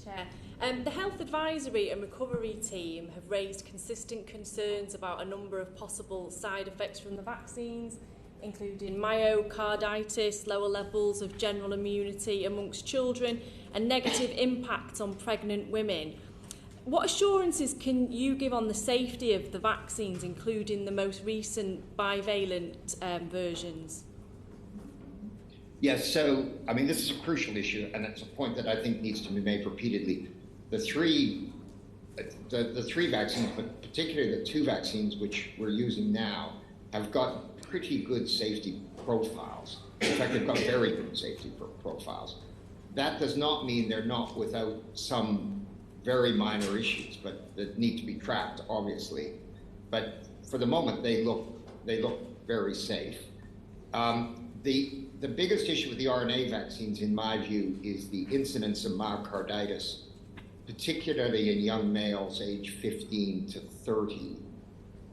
Chair. The Health Advisory and Recovery Team have raised consistent concerns about a number of possible side effects from the vaccines, including myocarditis, lower levels of general immunity amongst children, and negative impacts on pregnant women. What assurances can you give on the safety of the vaccines, including the most recent bivalent versions? Yes, so, I mean, this is a crucial issue, and it's a point that I think needs to be made repeatedly. The three vaccines, but particularly the two vaccines which we're using now, have got pretty good safety profiles. In fact, they've got very good safety profiles. That does not mean they're not without some very minor issues, but that need to be tracked, obviously. But for the moment, they look very safe. The biggest issue with the RNA vaccines, in my view, is the incidence of myocarditis, particularly in young males aged 15 to 30,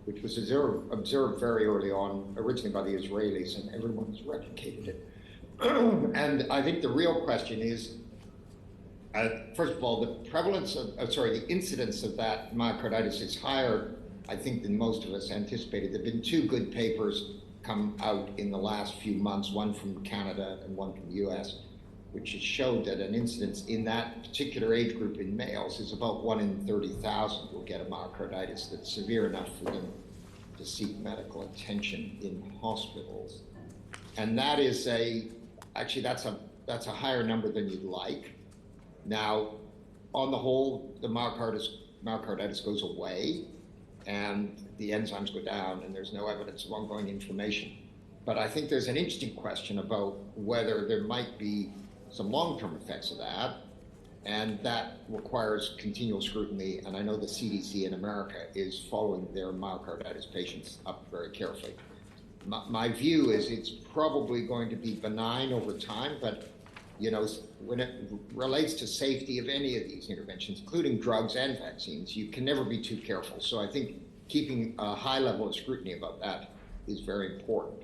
which was observed very early on, originally by the Israelis, and everyone's replicated it. And I think the real question is, first of all, the incidence of that myocarditis is higher, I think, than most of us anticipated. There have been two good papers come out in the last few months, one from Canada and one from the US, which has showed that an incidence in that particular age group in males is about 1 in 30,000 will get a myocarditis that's severe enough for them to seek medical attention in hospitals. And that is actually that's a higher number than you'd like. Now, on the whole, the myocarditis goes away and the enzymes go down and there's no evidence of ongoing inflammation. But I think there's an interesting question about whether there might be some long-term effects of that, and that requires continual scrutiny, and I know the CDC in America is following their myocarditis patients up very carefully. My view is it's probably going to be benign over time, but when it relates to safety of any of these interventions, including drugs and vaccines, you can never be too careful. So I think keeping a high level of scrutiny about that is very important.